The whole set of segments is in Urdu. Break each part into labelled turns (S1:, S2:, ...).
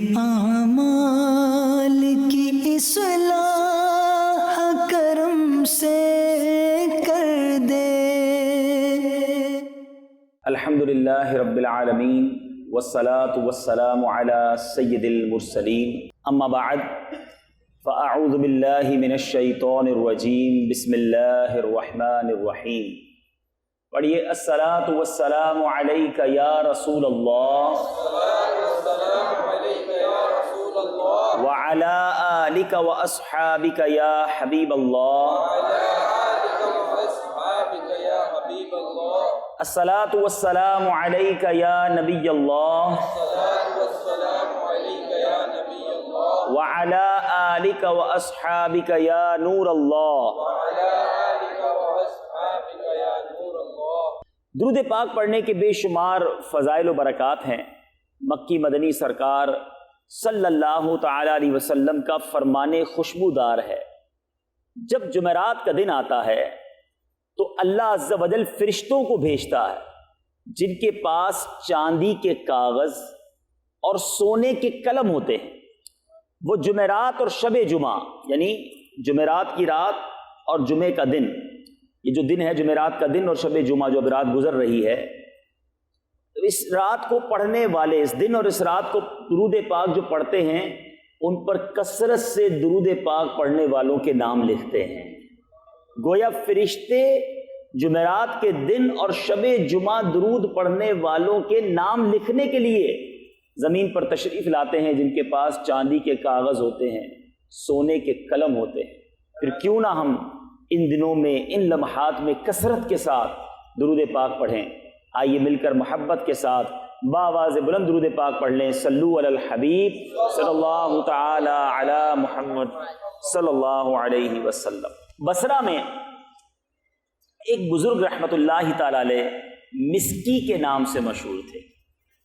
S1: اعمال کی اصلاح کرم سے کر دے۔
S2: الحمدللہ رب العالمین والصلاة والسلام علی سید المرسلین، اما بعد فاعوذ باللہ من الشیطان الرجیم، بسم اللہ الرحمن الرحیم۔ پڑھیے الصلاۃ والسلام علیک یا رسول اللہ وعلی آلک واصحابک یا حبیب اللہ۔ الصلاۃ والسلام علیک یا نبی اللہ وعلی آلک واصحابک یا نور اللہ۔ درود پاک پڑھنے کے بے شمار فضائل و برکات ہیں۔ مکی مدنی سرکار صلی اللہ تعالی علیہ وسلم کا فرمان خوشبودار ہے۔ جب جمعرات کا دن آتا ہے تو اللہ عز و جل فرشتوں کو بھیجتا ہے جن کے پاس چاندی کے کاغذ اور سونے کے قلم ہوتے ہیں۔ وہ جمعرات اور شب جمعہ، یعنی جمعرات کی رات اور جمعے کا دن، یہ جو دن ہے جمعرات کا دن اور شب جمعہ جو اب رات گزر رہی ہے، اس رات کو پڑھنے والے، اس دن اور اس رات کو درود پاک جو پڑھتے ہیں ان پر کثرت سے درود پاک پڑھنے والوں کے نام لکھتے ہیں۔ گویا فرشتے جمعرات کے دن اور شب جمعہ درود پڑھنے والوں کے نام لکھنے کے لیے زمین پر تشریف لاتے ہیں، جن کے پاس چاندی کے کاغذ ہوتے ہیں، سونے کے قلم ہوتے ہیں۔ پھر کیوں نہ ہم ان دنوں میں، ان لمحات میں کثرت کے ساتھ درود پاک پڑھیں۔ آئیے مل کر محبت کے ساتھ بآواز بلند درود پاک پڑھ لیں۔ صلو علی الحبیب صلی اللہ تعالی علی محمد صلی اللہ علیہ وسلم۔ بصرہ میں ایک بزرگ رحمت اللہ تعالی علیہ مسکی کے نام سے مشہور تھے۔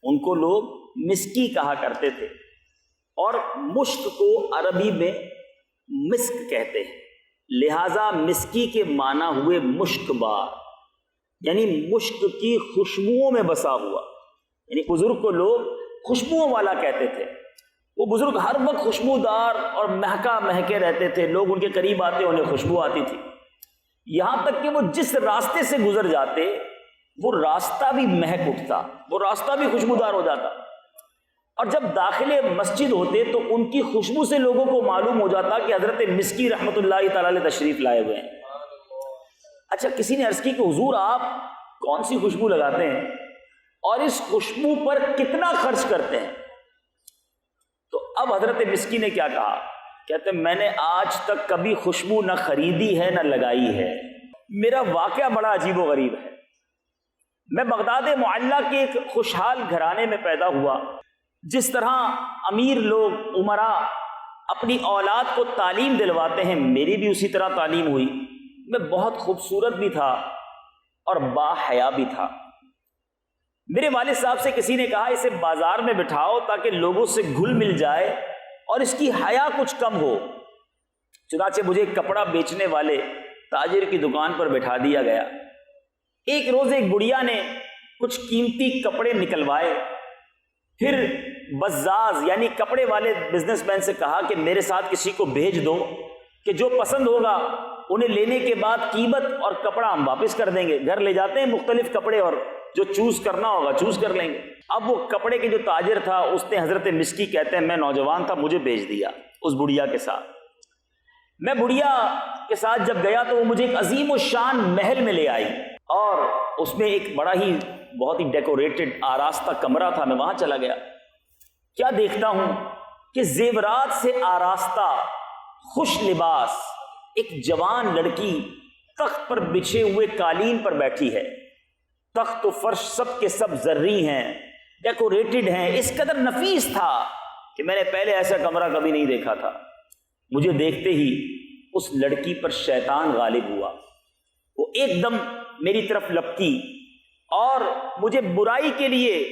S2: ان کو لوگ مسکی کہا کرتے تھے، اور مشک کو عربی میں مسک کہتے ہیں، لہذا مسکی کے معنی ہوئے مشک بار، یعنی مشک کی خوشبوؤں میں بسا ہوا۔ یعنی بزرگ کو لوگ خوشبوؤں والا کہتے تھے۔ وہ بزرگ ہر وقت خوشبودار اور مہکے رہتے تھے، لوگ ان کے قریب آتے انہیں خوشبو آتی تھی، یہاں تک کہ وہ جس راستے سے گزر جاتے وہ راستہ بھی مہک اٹھتا، وہ راستہ بھی خوشبودار ہو جاتا۔ اور جب داخل مسجد ہوتے تو ان کی خوشبو سے لوگوں کو معلوم ہو جاتا کہ حضرت مسکی رحمت اللہ تعالی علیہ تشریف لائے ہوئے ہیں۔ اچھا، کسی نے عرض کی کہ حضور آپ کون سی خوشبو لگاتے ہیں اور اس خوشبو پر کتنا خرچ کرتے ہیں؟ تو اب حضرت مسکی نے کیا کہا؟ کہتے ہیں میں نے آج تک کبھی خوشبو نہ خریدی ہے نہ لگائی ہے۔ میرا واقعہ بڑا عجیب و غریب ہے۔ میں بغداد معلیٰ کے ایک خوشحال گھرانے میں پیدا ہوا۔ جس طرح امیر لوگ، امراء اپنی اولاد کو تعلیم دلواتے ہیں، میری بھی اسی طرح تعلیم ہوئی۔ میں بہت خوبصورت بھی تھا اور با حیا بھی تھا۔ میرے والد صاحب سے کسی نے کہا اسے بازار میں بٹھاؤ تاکہ لوگوں سے گھل مل جائے اور اس کی حیا کچھ کم ہو۔ چنانچہ مجھے کپڑا بیچنے والے تاجر کی دکان پر بٹھا دیا گیا۔ ایک روز ایک بڑھیا نے کچھ قیمتی کپڑے نکلوائے، پھر بزاز یعنی کپڑے والے بزنس مین سے کہا کہ میرے ساتھ کسی کو بھیج دو کہ جو پسند ہوگا انہیں لینے کے بعد قیمت اور کپڑا ہم واپس کر دیں گے۔ گھر لے جاتے ہیں مختلف کپڑے اور جو چوز کرنا ہوگا چوز کر لیں گے۔ اب وہ کپڑے کے جو تاجر تھا اس نے حضرت مسکی، کہتے ہیں میں نوجوان تھا، مجھے بھیج دیا اس بڑھیا کے ساتھ۔ میں بڑھیا کے ساتھ جب گیا تو وہ مجھے ایک عظیم الشان محل میں لے آئی، اور اس میں ایک بڑا ہی بہت ہی ڈیکوریٹڈ آراستہ کمرہ تھا۔ میں وہاں چلا گیا، کیا دیکھتا ہوں کہ زیورات سے آراستہ خوش لباس ایک جوان لڑکی تخت پر بچھے ہوئے قالین پر بیٹھی ہے۔ تخت و فرش سب کے سب زرعی ہیں، ڈیکوریٹڈ ہیں، اس قدر نفیس تھا کہ میں نے پہلے ایسا کمرہ کبھی نہیں دیکھا تھا۔ مجھے دیکھتے ہی اس لڑکی پر شیطان غالب ہوا، وہ ایک دم میری طرف لپکی اور مجھے برائی کے لیے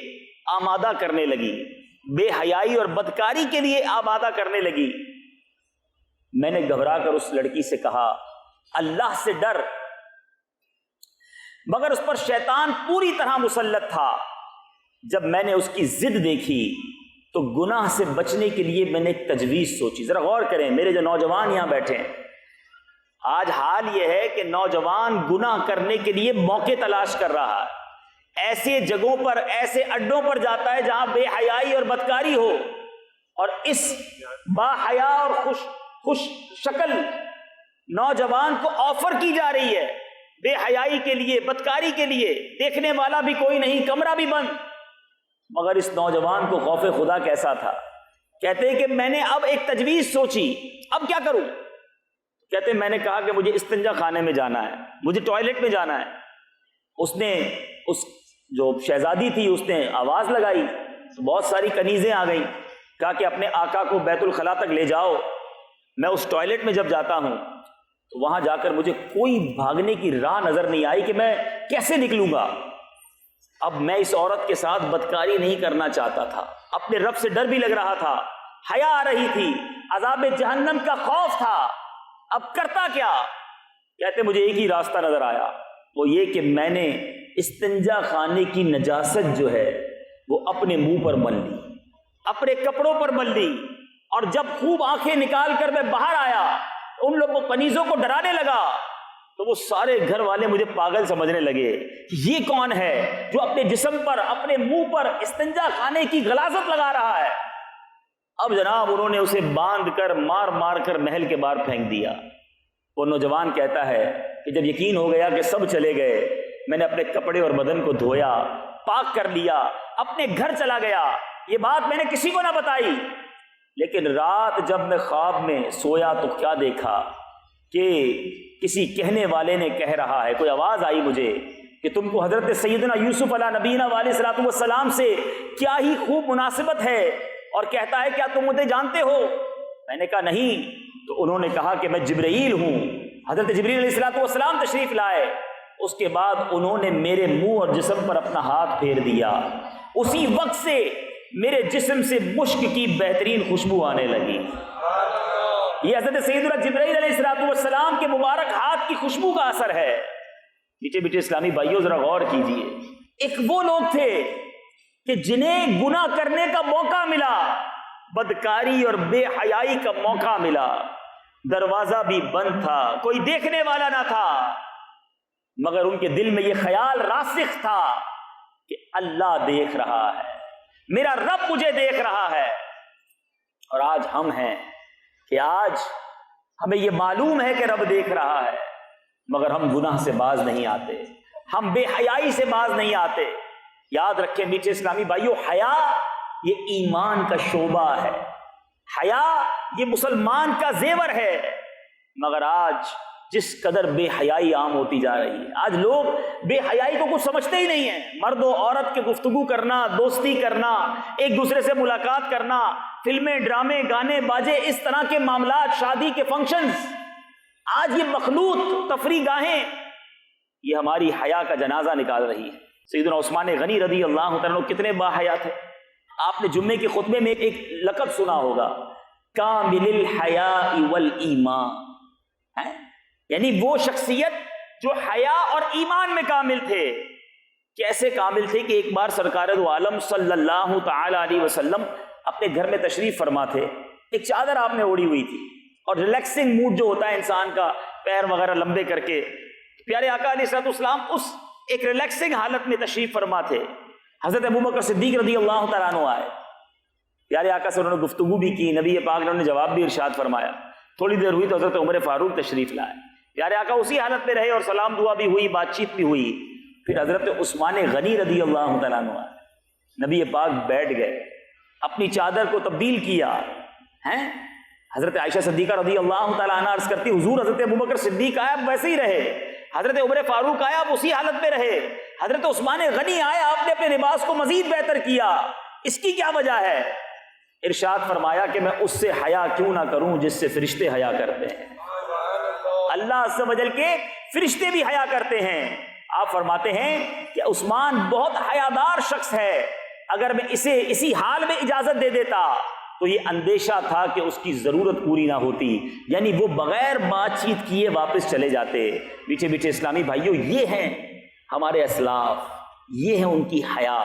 S2: آمادہ کرنے لگی، بے حیائی اور بدکاری کے لیے آمادہ کرنے لگی۔ میں نے گھبرا کر اس لڑکی سے کہا اللہ سے ڈر، مگر اس پر شیطان پوری طرح مسلط تھا۔ جب میں نے اس کی ضد دیکھی تو گناہ سے بچنے کے لیے میں نے ایک تجویز سوچی. ذرا غور کریں میرے جو نوجوان یہاں بیٹھے ہیں, آج حال یہ ہے کہ نوجوان گناہ کرنے کے لیے موقع تلاش کر رہا ہے, ایسے جگہوں پر, ایسے اڈوں پر جاتا ہے جہاں بے حیائی اور بدکاری ہو, اور اس با حیا اور خوش شکل نوجوان کو آفر کی جا رہی ہے بے حیائی کے لیے, بدکاری کے لیے, دیکھنے والا بھی کوئی نہیں, کمرہ بھی بند. مگر اس نوجوان کو خوف خدا کیسا تھا. کہتے ہیں کہ میں نے اب ایک تجویز سوچی, اب کیا کروں. کہتے ہیں میں نے کہا کہ مجھے استنجا خانے میں جانا ہے, مجھے ٹوائلٹ میں جانا ہے. اس جو شہزادی تھی اس نے آواز لگائی تو بہت ساری کنیزیں آ گئیں. کہا کہ اپنے آقا کو بیت الخلا تک لے جاؤ, میں اس ٹوائلٹ میں جب جاتا ہوں تو وہاں جا کر مجھے کوئی بھاگنے کی راہ نظر نہیں آئی کہ میں کیسے نکلوں گا. اب میں اس عورت کے ساتھ بدکاری نہیں کرنا چاہتا تھا, اپنے رب سے ڈر بھی لگ رہا تھا, حیا آ رہی تھی, عذاب جہنم کا خوف تھا. اب کرتا کیا. کہتے مجھے ایک ہی راستہ نظر آیا, وہ یہ کہ میں نے استنجا خانے کی نجاست جو ہے وہ اپنے منہ پر مل لی, اپنے کپڑوں پر مل لی, اور جب خوب آنکھیں نکال کر میں باہر آیا ان لوگوں کنیزوں کو ڈرانے لگا تو وہ سارے گھر والے مجھے پاگل سمجھنے لگے کہ یہ کون ہے جو اپنے جسم پر, اپنے منہ پر استنجا خانے کی غلاظت لگا رہا ہے. اب جناب انہوں نے اسے باندھ کر مار مار کر محل کے باہر پھینک دیا. وہ نوجوان کہتا ہے کہ جب یقین ہو گیا کہ سب چلے گئے, میں نے اپنے کپڑے اور بدن کو دھویا, پاک کر لیا, اپنے گھر چلا گیا. یہ بات میں نے کسی کو نہ بتائی, لیکن رات جب میں خواب میں سویا تو کیا دیکھا کہ کسی کہنے والے نے کہہ رہا ہے, کوئی آواز آئی مجھے کہ تم کو حضرت سیدنا یوسف علیہ نبینا علیہ الصلوۃ والسلام سے کیا ہی خوب مناسبت ہے, اور کہتا ہے کیا تم مجھے جانتے ہو. میں نے کہا نہیں. تو انہوں نے کہا کہ میں جبرائیل ہوں. حضرت جبرائیل علیہ الصلوۃ والسلام تشریف لائے. اس کے بعد انہوں نے میرے منہ اور جسم پر اپنا ہاتھ پھیر دیا. اسی وقت سے میرے جسم سے مشک کی بہترین خوشبو آنے لگی. یہ حضرت سیدنا جبرائیل علیہ الصلوۃ والسلام کے مبارک ہاتھ کی خوشبو کا اثر ہے. میٹھے میٹھے اسلامی بھائیوں ذرا غور کیجئے, ایک وہ لوگ تھے کہ جنہیں گناہ کرنے کا موقع ملا, بدکاری اور بے حیائی کا موقع ملا, دروازہ بھی بند تھا, کوئی دیکھنے والا نہ تھا, مگر ان کے دل میں یہ خیال راسخ تھا کہ اللہ دیکھ رہا ہے, میرا رب مجھے دیکھ رہا ہے. اور آج ہم ہیں کہ آج ہمیں یہ معلوم ہے کہ رب دیکھ رہا ہے, مگر ہم گناہ سے باز نہیں آتے, ہم بے حیائی سے باز نہیں آتے. یاد رکھیں میٹھے اسلامی بھائیوں, حیا یہ ایمان کا شعبہ ہے, حیا یہ مسلمان کا زیور ہے. مگر آج جس قدر بے حیائی عام ہوتی جا رہی ہے, آج لوگ بے حیائی کو کچھ سمجھتے ہی نہیں ہیں. مرد و عورت کے گفتگو کرنا, دوستی کرنا, ایک دوسرے سے ملاقات کرنا, فلمیں, ڈرامے, گانے, باجے, اس طرح کے معاملات, شادی کے فنکشنز, آج یہ مخلوط تفریح گاہیں یہ ہماری حیا کا جنازہ نکال رہی ہے. سیدنا عثمان غنی رضی اللہ تعالیٰ عنہ کتنے با حیا تھے. آپ نے جمعے کے خطبے میں ایک لقب سنا ہوگا, کامل الحیاء والایمان, یعنی وہ شخصیت جو حیا اور ایمان میں کامل تھے. کیسے کامل تھے کہ ایک بار سرکار دو عالم صلی اللہ تعالی علیہ وسلم اپنے گھر میں تشریف فرما تھے. ایک چادر آپ نے اوڑھی ہوئی تھی, اور ریلیکسنگ موڈ جو ہوتا ہے انسان کا, پیر وغیرہ لمبے کر کے, پیارے آقا علیہ الصلوۃ والسلام اس ایک ریلیکسنگ حالت میں تشریف فرما تھے. حضرت ابوبکر صدیق رضی اللہ تعالیٰ عنہ آئے, پیارے آقا سے انہوں نے گفتگو بھی کی, نبی پاک نے جواب بھی ارشاد فرمایا. تھوڑی دیر ہوئی تو حضرت عمر فاروق تشریف لائے. پیارے آقا اسی حالت میں رہے اور سلام دعا بھی ہوئی, بات چیت بھی ہوئی. پھر حضرت عثمان غنی رضی اللہ تعالیٰ عنہ آئے, نبی پاک بیٹھ گئے, اپنی چادر کو تبدیل کیا. حضرت عائشہ صدیقہ رضی اللہ تعالیٰ عنہ عرض کرتی, حضور حضرت ابوبکر صدیق آیا آپ ویسے ہی رہے, حضرت عمر فاروق آیا آپ اسی حالت میں رہے, حضرت عثمان غنی آیا آپ نے اپنے لباس کو مزید بہتر کیا, اس کی کیا وجہ ہے؟ ارشاد فرمایا کہ میں اس سے حیا کیوں نہ کروں جس سے فرشتے حیا کرتے ہیں. اللہ عز و جل کے فرشتے بھی حیا کرتے ہیں. آپ فرماتے ہیں کہ عثمان بہت حیادار شخص ہے, اگر میں اسے اسی حال میں اجازت دے دیتا تو یہ اندیشہ تھا کہ اس کی ضرورت پوری نہ ہوتی, یعنی وہ بغیر بات چیت کیے واپس چلے جاتے. میٹھے میٹھے اسلامی بھائیوں, یہ ہیں ہمارے اسلاف, یہ ہیں ان کی حیا.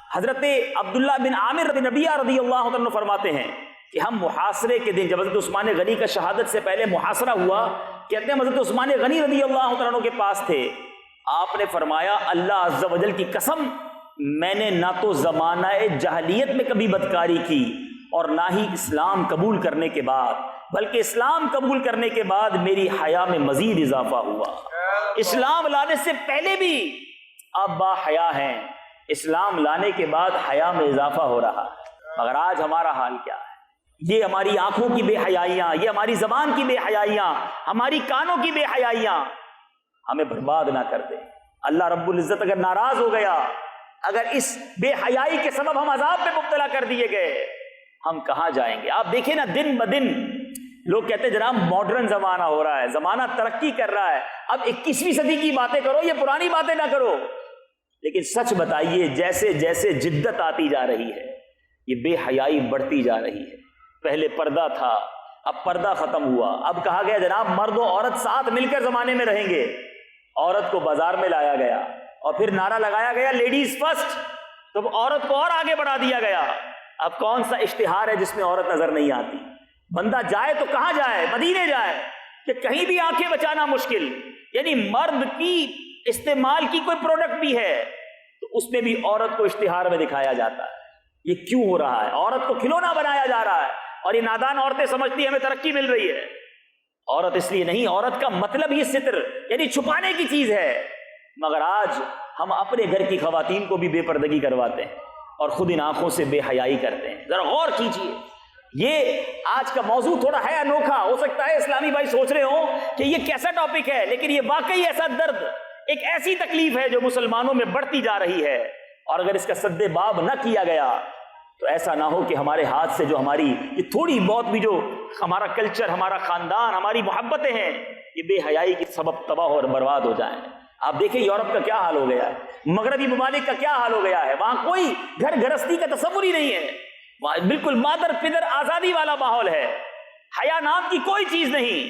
S2: حضرت عبداللہ بن عامر بن ربیعہ رضی اللہ عنہ فرماتے ہیں کہ ہم محاصرے کے دن جب حضرت عثمان غنی کا شہادت سے پہلے محاصرہ ہوا، کہتے ہیں حضرت عثمان غنی رضی اللہ عنہ کے پاس تھے، آپ نے فرمایا اللہ عز و جل کی قسم میں نے نہ تو زمانہ جاہلیت میں کبھی بدکاری کی اور نہ ہی اسلام قبول کرنے کے بعد، بلکہ اسلام قبول کرنے کے بعد میری حیا میں مزید اضافہ ہوا۔ اسلام لانے سے پہلے بھی آپ با حیا ہیں، اسلام لانے کے بعد حیا میں اضافہ ہو رہا ہے۔ مگر آج ہمارا حال کیا ہے؟ یہ ہماری آنکھوں کی بے حیائیاں، یہ ہماری زبان کی بے حیائیاں، ہماری کانوں کی بے حیائیاں ہمیں برباد نہ کر دیں۔ اللہ رب العزت اگر ناراض ہو گیا، اگر اس بے حیائی کے سبب ہم عذاب میں مبتلا کر دیے گئے، ہم کہاں جائیں گے؟ آپ دیکھیں نا، دن بدن لوگ کہتے ہیں جناب ماڈرن زمانہ ہو رہا ہے، زمانہ ترقی کر رہا ہے، اب 21ویں صدی کی باتیں کرو، یہ پرانی باتیں نہ کرو۔ لیکن سچ بتائیے، جیسے جیسے جدت آتی جا رہی ہے یہ بے حیائی بڑھتی جا رہی ہے۔ پہلے پردہ تھا، اب پردہ ختم ہوا، اب کہا گیا جناب مرد و عورت ساتھ مل کر زمانے میں رہیں گے، عورت کو بازار میں لایا گیا اور پھر نعرہ لگایا گیا لیڈیز فرسٹ، تو عورت کو اور آگے بڑھا دیا گیا۔ اب کون سا اشتہار ہے جس میں عورت نظر نہیں آتی؟ بندہ جائے تو کہاں جائے؟ مدینے جائے کہ کہیں بھی آنکھیں بچانا مشکل۔ یعنی مرد کی استعمال کی کوئی پروڈکٹ بھی ہے تو اس میں بھی عورت کو اشتہار میں دکھایا جاتا ہے۔ یہ کیوں ہو رہا ہے؟ عورت کو کھلونا بنایا جا رہا ہے اور یہ نادان عورتیں سمجھتی ہیں ہمیں ترقی مل رہی ہے۔ عورت اس لیے نہیں، عورت کا مطلب ہی ستر یعنی چھپانے کی چیز ہے۔ مگر آج ہم اپنے گھر کی خواتین کو بھی بے پردگی کرواتے ہیں اور خود ان آنکھوں سے بے حیائی کرتے ہیں۔ ذرا غور کیجیے، یہ آج کا موضوع تھوڑا ہے انوکھا، ہو سکتا ہے اسلامی بھائی سوچ رہے ہوں کہ یہ کیسا ٹاپک ہے، لیکن یہ واقعی ایسا درد، ایک ایسی تکلیف ہے جو مسلمانوں میں بڑھتی جا رہی ہے، اور اگر اس کا سد باب نہ کیا گیا تو ایسا نہ ہو کہ ہمارے ہاتھ سے جو ہماری یہ تھوڑی بہت بھی جو ہمارا کلچر، ہمارا خاندان، ہماری محبتیں ہیں، یہ بے حیائی کے سبب تباہ اور برباد ہو جائیں۔ آپ دیکھیں یورپ کا کیا حال ہو گیا ہے، مغربی ممالک کا کیا حال ہو گیا ہے، وہاں کوئی گھر گرہستی کا تصور ہی نہیں ہے، وہاں بالکل مادر پدر آزادی والا ماحول ہے، حیا نام کی کوئی چیز نہیں۔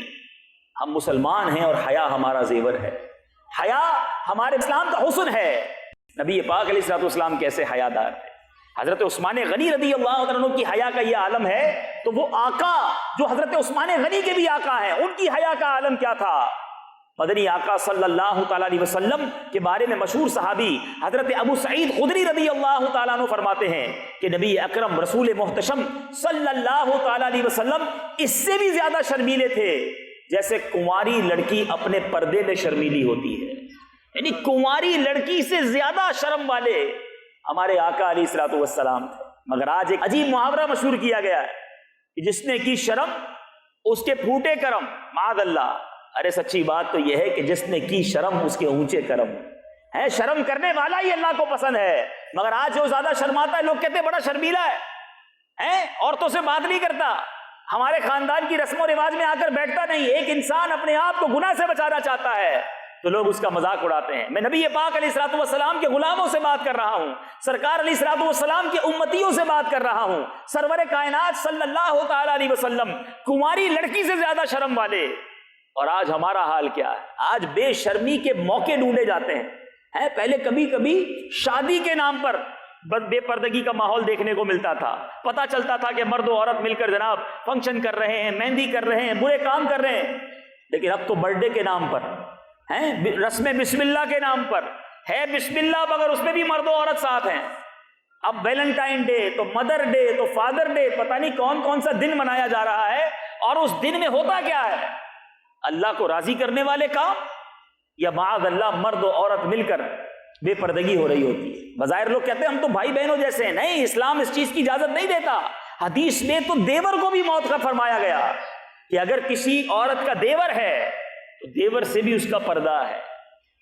S2: ہم مسلمان ہیں اور حیا ہمارا زیور ہے، حیا ہمارے اسلام کا حسن ہے۔ نبی پاک علیہ الصلوۃ والسلام کیسے حیا دار تھے۔ حضرت عثمان غنی رضی اللہ عنہ کی حیا کا یہ عالم ہے، تو وہ آقا جو حضرت عثمان غنی کے بھی آقا ہیں، ان کی حیا کا عالم کیا تھا؟ مدنی آقا صلی اللہ تعالیٰ علیہ وسلم کے بارے میں مشہور صحابی حضرت ابو سعید خدری رضی اللہ تعالیٰ عنہ فرماتے ہیں کہ نبی اکرم رسول محتشم صلی اللہ تعالیٰ علیہ وسلم اس سے بھی زیادہ شرمیلے تھے جیسے کنواری لڑکی اپنے پردے میں شرمیلی ہوتی ہے۔ یعنی کنواری لڑکی سے زیادہ شرم والے ہمارے آقا علیہ الصلوۃ والسلام تھے۔ مگر آج ایک عجیب محاورہ مشہور کیا گیا ہے کہ جس نے کی شرم اس کے پھوٹے کرم، معاذ اللہ۔ ارے سچی بات تو یہ ہے کہ جس نے کی شرم اس کے اونچے کرم ہے۔ شرم کرنے والا ہی اللہ کو پسند ہے، مگر آج جو زیادہ شرماتا ہے لوگ کہتے ہیں بڑا شرمیلا ہے، عورتوں سے بات نہیں کرتا، ہمارے خاندان کی رسم و رواج میں آ کر بیٹھتا نہیں۔ ایک انسان اپنے آپ کو گناہ سے بچانا چاہتا ہے تو لوگ اس کا مذاق اڑاتے ہیں۔ میں نبی پاک علیہ الصلوۃ والسلام کے غلاموں سے بات کر رہا ہوں، سرکار علیہ الصلوۃ والسلام کے امتیوں سے بات کر رہا ہوں۔ سرور کائنات صلی اللہ تعالی علیہ وسلم کنواری لڑکی سے زیادہ شرم والے، اور آج ہمارا حال کیا ہے؟ آج بے شرمی کے موقع ڈھونڈے جاتے ہیں۔ پہلے کبھی کبھی شادی کے نام پر بے پردگی کا ماحول دیکھنے کو ملتا تھا، پتہ چلتا تھا کہ مرد و عورت مل کر جناب فنکشن کر رہے ہیں، مہندی کر رہے ہیں، برے کام کر رہے ہیں۔ لیکن اب تو برتھ ڈے کے نام پر رسم بسم اللہ کے نام پر ہے بسم اللہ، مگر اس میں بھی مرد و عورت ساتھ ہیں۔ اب ویلنٹائن ڈے تو مدر ڈے تو فادر ڈے، پتہ نہیں کون کون سا دن منایا جا رہا ہے، اور اس دن میں ہوتا کیا ہے؟ اللہ کو راضی کرنے والے کام، یا معاذ اللہ مرد و عورت مل کر بے پردگی ہو رہی ہوتی ہے۔ بظاہر لوگ کہتے ہیں ہم تو بھائی بہنوں جیسے ہیں، نہیں، اسلام اس چیز کی اجازت نہیں دیتا۔ حدیث میں تو دیور کو بھی موت کا فرمایا گیا کہ اگر کسی عورت کا دیور ہے تو دیور سے بھی اس کا پردہ ہے۔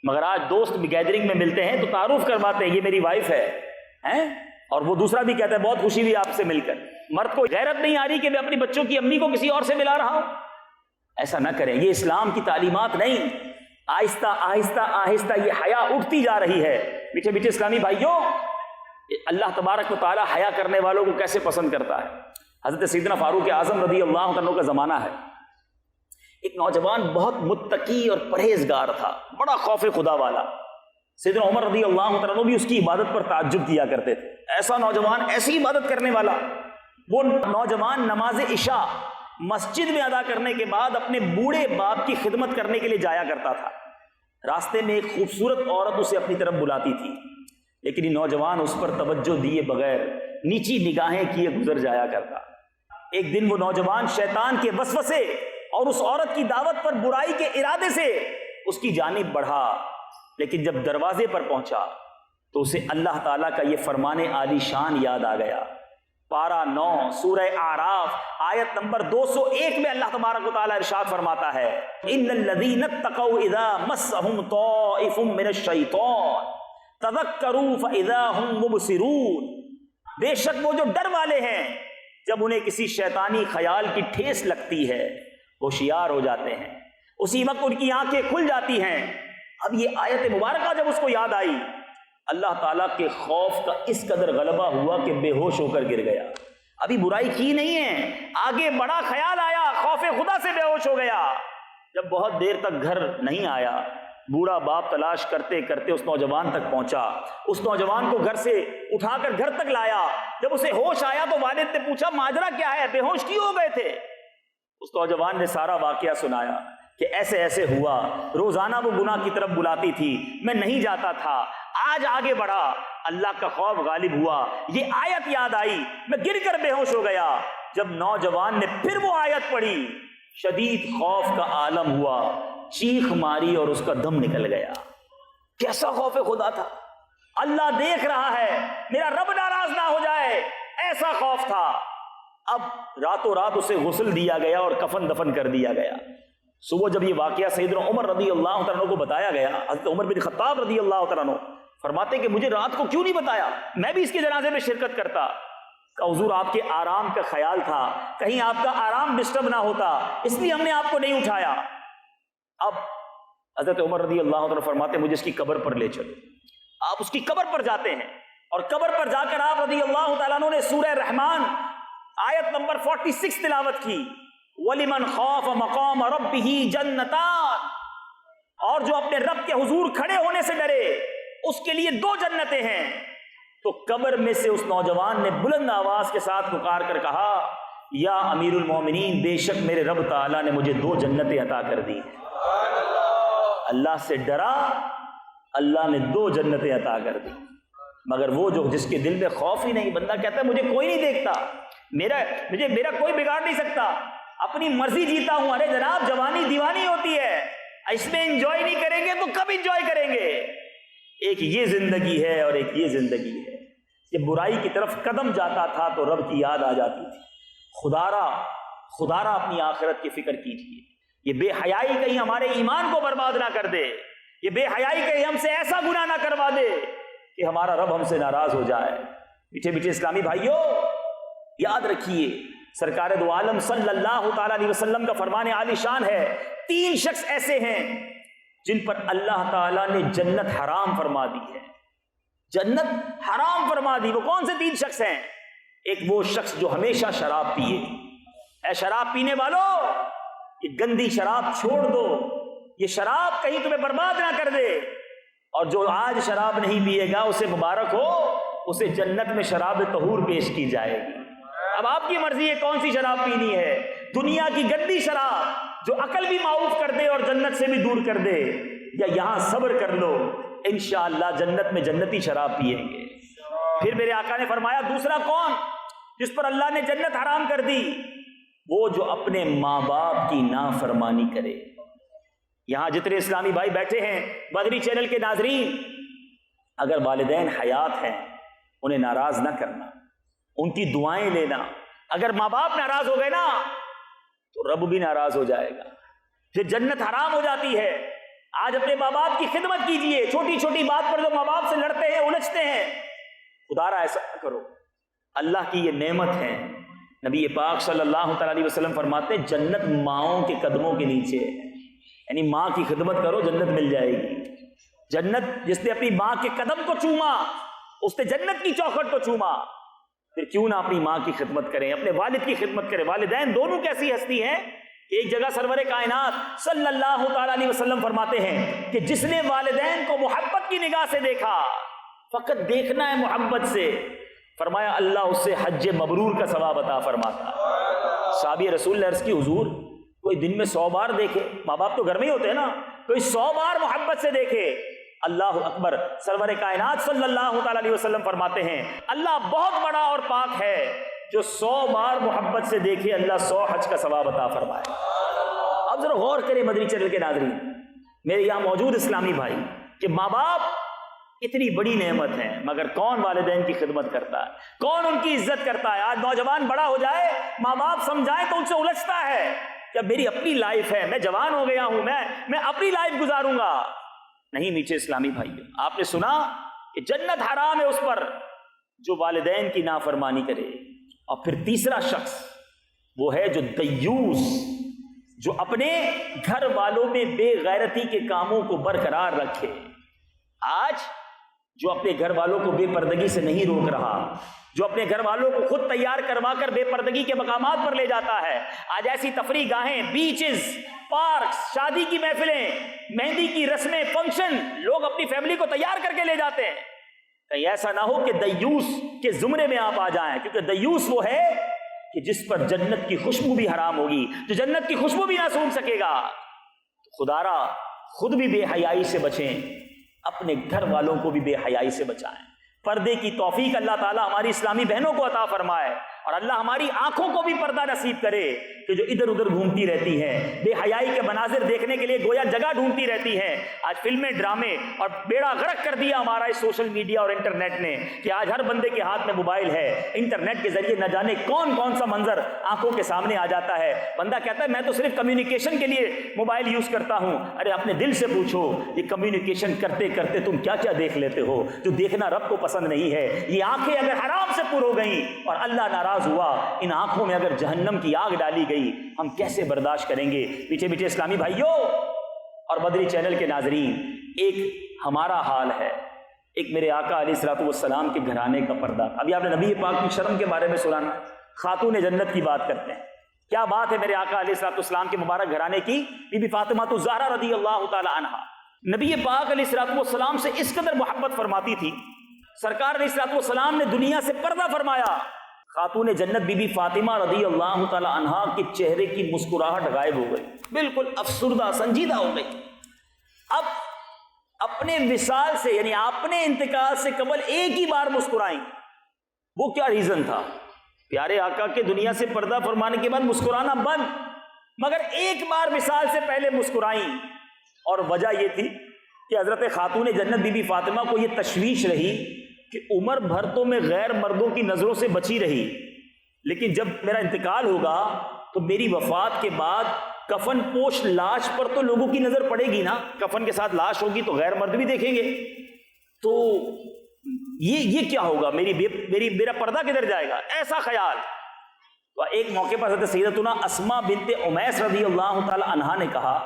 S2: مگر آج دوست بھی گیدرنگ میں ملتے ہیں تو تعارف کرواتے ہیں یہ میری وائف ہے، اور وہ دوسرا بھی کہتا ہے بہت خوشی ہوئی آپ سے مل کر۔ مرد کو غیرت نہیں آ رہی کہ میں اپنی بچوں کی امی کو کسی اور سے ملا رہا ہوں؟ ایسا نہ کریں، یہ اسلام کی تعلیمات نہیں۔ آہستہ آہستہ آہستہ یہ حیا اٹھتی جا رہی ہے۔ میٹھے میٹھے اسلامی بھائیوں، اللہ تبارک و تعالی حیا کرنے والوں کو کیسے پسند کرتا ہے۔ حضرت سیدنا فاروق اعظم رضی اللہ عنہ کا زمانہ ہے، ایک نوجوان بہت متقی اور پرہیزگار تھا، بڑا خوف خدا والا، سیدنا عمر رضی اللہ تعالیٰ عنہ بھی اس کی عبادت پر تعجب کیا کرتے تھے. ایسا نوجوان, ایسی عبادت کرنے والا. وہ نوجوان نماز عشاء مسجد میں ادا کرنے کے بعد اپنے بوڑھے باپ کی خدمت کرنے کے لیے جایا کرتا تھا. راستے میں ایک خوبصورت عورت اسے اپنی طرف بلاتی تھی, لیکن یہ نوجوان اس پر توجہ دیے بغیر نیچی نگاہیں کیے گزر جایا کرتا. ایک دن وہ نوجوان شیطان کے وسوسے اور اس عورت کی دعوت پر برائی کے ارادے سے اس کی جانب بڑھا, لیکن جب دروازے پر پہنچا تو اسے اللہ تعالیٰ کا یہ فرمان عالی شان یاد آ گیا. پارہ 9 سورہ اعراف آیت نمبر 201 میں اللہ تبارک و تعالیٰ ارشاد فرماتا ہے, ان الذین اتقوا اذا مسهم طائف من الشیطان تذکروا فاذا هم مبصرون. بے شک وہ جو ڈر والے ہیں جب انہیں کسی شیطانی خیال کی ٹھیس لگتی ہے ہوشیار ہو جاتے ہیں, اسی وقت ان کی آنکھیں کھل جاتی ہیں. اب یہ آیت مبارکہ جب اس کو یاد آئی, اللہ تعالیٰ کے خوف کا اس قدر غلبہ ہوا کہ بے ہوش ہو کر گر گیا. ابھی برائی کی نہیں ہے, آگے بڑا خیال آیا, خوف خدا سے بے ہوش ہو گیا. جب بہت دیر تک گھر نہیں آیا, بوڑھا باپ تلاش کرتے کرتے اس نوجوان تک پہنچا. اس نوجوان کو گھر سے اٹھا کر گھر تک لایا. جب اسے ہوش آیا تو والد نے پوچھا ماجرا کیا ہے, بے ہوش کیوں ہو گئے تھے؟ اس نوجوان نے سارا واقعہ سنایا کہ ایسے ایسے ہوا, روزانہ وہ گناہ کی طرف بلاتی تھی, میں نہیں جاتا تھا, آج آگے بڑھا, اللہ کا خوف غالب ہوا, یہ آیت یاد آئی, میں گر کر بے ہوش ہو گیا. جب نوجوان نے پھر وہ آیت پڑھی, شدید خوف کا عالم ہوا, چیخ ماری اور اس کا دم نکل گیا. کیسا خوف خدا تھا, اللہ دیکھ رہا ہے, میرا رب ناراض نہ ہو جائے, ایسا خوف تھا. اب راتوں رات اسے غسل دیا گیا اور کفن دفن کر دیا گیا. صبح جب یہ واقعہ سیدنا عمر رضی اللہ تعالیٰ عنہ کو بتایا گیا, حضرت عمر بن خطاب رضی اللہ تعالیٰ عنہ فرماتے کہ مجھے رات کو کیوں نہیں بتایا, میں بھی اس کے جنازے میں شرکت کرتا. کہ حضور آپ کے آرام کا خیال تھا, کہیں آپ کا آرام ڈسٹرب نہ ہوتا, اس لیے ہم نے آپ کو نہیں اٹھایا. اب حضرت عمر رضی اللہ تعالیٰ فرماتے مجھے اس کی قبر پر لے چلو. آپ اس کی قبر پر جاتے ہیں اور قبر پر جا کر آپ رضی اللہ تعالیٰ عنہ نے سورہ رحمان آیت نمبر 46 تلاوت کی, وَلِمَنْ خَافَ مَقَامَ رَبِّهِ جَنَّتَانِ, اور جو اپنے رب کے حضور کھڑے ہونے سے ڈرے اس کے لیے 2 جنتیں ہیں. تو قبر میں سے اس نوجوان نے بلند آواز کے ساتھ پکار کر کہا, یا امیر المومنین, بے شک میرے رب تعالیٰ نے مجھے 2 جنتیں عطا کر دی. اللہ سے ڈرا, اللہ نے 2 جنتیں عطا کر دی. مگر وہ جو جس کے دل میں خوف ہی نہیں, بندہ کہتا ہے مجھے کوئی نہیں دیکھتا, میرا کوئی بگاڑ نہیں سکتا, اپنی مرضی جیتا ہوں. ارے جناب, جوانی دیوانی ہوتی ہے, اس میں انجوائے نہیں کریں گے تو کب انجوائے کریں گے؟ ایک یہ زندگی ہے اور ایک یہ زندگی ہے. جب برائی کی طرف قدم جاتا تھا تو رب کی یاد آ جاتی تھی. خدارا اپنی آخرت کی فکر کیجیے. یہ بے حیائی کہیں ہمارے ایمان کو برباد نہ کر دے, یہ بے حیائی کہیں ہم سے ایسا گناہ نہ کروا دے کہ ہمارا رب ہم سے ناراض ہو جائے. میٹھے میٹھے اسلامی بھائیوں, یاد رکھیے سرکار دو عالم صلی اللہ تعالیٰ علیہ وسلم کا فرمان عالی شان ہے, 3 شخص ایسے ہیں جن پر اللہ تعالیٰ نے جنت حرام فرما دی ہے. جنت حرام فرما دی. وہ کون سے 3 شخص ہیں؟ ایک وہ شخص جو ہمیشہ شراب پیے. اے شراب پینے والوں, یہ گندی شراب چھوڑ دو, یہ شراب کہیں تمہیں برباد نہ کر دے. اور جو آج شراب نہیں پیے گا اسے مبارک ہو, اسے جنت میں شراب طہور پیش کی جائے گی. اب آپ کی مرضی ہے کون سی شراب پینی ہے, دنیا کی گندی شراب جو عقل بھی معاف کر دے اور جنت سے بھی دور کر دے, یا یہاں صبر کر لو, انشاءاللہ جنت میں جنتی شراب پیئیں گے. پھر میرے آقا نے فرمایا دوسرا کون جس پر اللہ نے جنت حرام کر دی؟ وہ جو اپنے ماں باپ کی نافرمانی کرے. یہاں جتنے اسلامی بھائی بیٹھے ہیں, بدری چینل کے ناظرین, اگر والدین حیات ہیں انہیں ناراض نہ کرنا, ان کی دعائیں لینا. اگر ماں باپ ناراض ہو گئے نا تو رب بھی ناراض ہو جائے گا, پھر جنت حرام ہو جاتی ہے. آج اپنے ماں باپ کی خدمت کیجئے. چھوٹی چھوٹی بات پر جو ماں باپ سے لڑتے ہیں, الجھتے ہیں, خدارا ایسا نہ کرو. اللہ کی یہ نعمت ہے. نبی پاک صلی اللہ تعالیٰ علیہ وسلم فرماتے ہیں جنت ماؤں کے قدموں کے نیچے ہے. یعنی ماں کی خدمت کرو, جنت مل جائے گی. جنت جس نے اپنی ماں کے قدم کو چوما اس نے جنت کی چوکھٹ کو چوما. پھر کیوں نہ اپنی ماں کی خدمت کریں, اپنے والد کی خدمت کریں. والدین دونوں کیسی ہستی ہیں ایک جگہ سرور کائنات صلی اللہ تعالی علیہ وسلم فرماتے ہیں کہ جس نے والدین کو محبت کی نگاہ سے دیکھا، فقط دیکھنا ہے محبت سے، فرمایا اللہ اس سے حج مبرور کا ثواب عطا فرماتا ہے۔ صحابی رسول نے عرض کی حضور کوئی دن میں 100 بار دیکھے، ماں باپ تو گھر میں ہی ہوتے ہیں نا، کوئی 100 بار محبت سے دیکھے، اللہ اکبر، سرور کائنات صلی اللہ تعالی علیہ وسلم فرماتے ہیں اللہ بہت بڑا اور پاک ہے، جو 100 بار محبت سے دیکھے اللہ 100 حج کا ثواب عطا فرمائے۔ اب ذرا غور کریں مدنی چینل کے ناظرین، میرے یہاں موجود اسلامی بھائی، کہ ماں باپ اتنی بڑی نعمت ہے، مگر کون والدین کی خدمت کرتا ہے، کون ان کی عزت کرتا ہے؟ آج نوجوان بڑا ہو جائے، ماں باپ سمجھائیں تو ان سے الجھتا ہے کہ میری اپنی لائف ہے، میں جوان ہو گیا ہوں، میں اپنی لائف گزاروں گا۔ نہیں میٹھے اسلامی بھائیو، آپ نے سنا کہ جنت حرام ہے اس پر جو والدین کی نافرمانی کرے۔ اور پھر تیسرا شخص وہ ہے جو دیوس، جو اپنے گھر والوں میں بے غیرتی کے کاموں کو برقرار رکھے۔ آج جو اپنے گھر والوں کو بے پردگی سے نہیں روک رہا، جو اپنے گھر والوں کو خود تیار کروا کر بے پردگی کے مقامات پر لے جاتا ہے، آج ایسی تفریح گاہیں، بیچز، پارکس، شادی کی محفلیں، مہندی کی رسمیں، فنکشن، لوگ اپنی فیملی کو تیار کر کے لے جاتے ہیں۔ کہیں ایسا نہ ہو کہ دیوس کے زمرے میں آپ آ جائیں، کیونکہ دیوس وہ ہے کہ جس پر جنت کی خوشبو بھی حرام ہوگی، جو جنت کی خوشبو بھی نہ سونگھ سکے گا۔ خدارا خود بھی بے حیائی سے بچیں، اپنے گھر والوں کو بھی بے حیائی سے بچائیں۔ پردے کی توفیق اللہ تعالیٰ ہماری اسلامی بہنوں کو عطا فرمائے، اور اللہ ہماری آنکھوں کو بھی پردہ نصیب کرے کہ جو ادھر ادھر گھومتی رہتی ہیں، بے حیائی کے مناظر دیکھنے کے لیے گویا جگہ ڈھونڈتی رہتی ہیں۔ آج فلمیں، ڈرامے اور بیڑا غرق کر دیا ہمارا اس سوشل میڈیا اور انٹرنیٹ نے، کہ آج ہر بندے کے ہاتھ میں موبائل ہے، انٹرنیٹ کے ذریعے نہ جانے کون کون سا منظر آنکھوں کے سامنے آ جاتا ہے۔ بندہ کہتا ہے میں تو صرف کمیونیکیشن کے لیے موبائل یوز کرتا ہوں۔ ارے اپنے دل سے پوچھو، یہ کمیونیکیشن کرتے کرتے تم کیا کیا دیکھ لیتے ہو جو دیکھنا رب کو پسند نہیں ہے؟ یہ آنکھیں اگر حرام سے پر ہو گئیں اور اللہ ناراض ہوا، ان آنکھوں میں اگر جہنم کی آگ ڈالی گئی، ہم کیسے برداشت کریں گے؟ پیچھے پیچھے اسلامی بھائیوں اور مدنی چینل کے ناظرین، ایک ہمارا حال ہے، ایک میرے آقا علیہ الصلوۃ والسلام کے گھرانے کا پردہ۔ ابھی آپ نے نبی پاک کی شرم کے بارے میں سنا، خاتون جنت کی بات کرتے ہیں، کیا بات ہے میرے آقا علیہ الصلوۃ والسلام کے مبارک گھرانے کی، بی بی فاطمہ الزہرا رضی اللہ تعالی عنہا نبی پاک علیہ الصلوۃ والسلام سے اس قدر محبت فرماتی تھی، سرکار علیہ الصلوۃ والسلام نے دنیا سے پردہ فرمایا۔ خاتون جنت بی بی فاطمہ رضی اللہ تعالی عنہا کے چہرے کی مسکراہٹ غائب ہو گئی، بالکل افسردہ، سنجیدہ ہو گئی۔ اب اپنے وصال سے، یعنی اپنے انتقال سے قبل ایک ہی بار مسکرائیں۔ وہ کیا ریزن تھا؟ پیارے آقا کے دنیا سے پردہ فرمانے کے بعد مسکرانا بند، مگر ایک بار وصال سے پہلے مسکرائیں، اور وجہ یہ تھی کہ حضرت خاتون جنت بی بی فاطمہ کو یہ تشویش رہی کہ عمر بھر تو میں غیر مردوں کی نظروں سے بچی رہی، لیکن جب میرا انتقال ہوگا تو میری وفات کے بعد کفن پوش لاش پر تو لوگوں کی نظر پڑے گی نا، کفن کے ساتھ لاش ہوگی تو غیر مرد بھی دیکھیں گے، تو یہ کیا ہوگا، میرا پردہ کدھر جائے گا؟ ایسا خیال۔ تو ایک موقع پر حضرت سیدتنا اسماء بنت امیس رضی اللہ تعالی عنہا نے کہا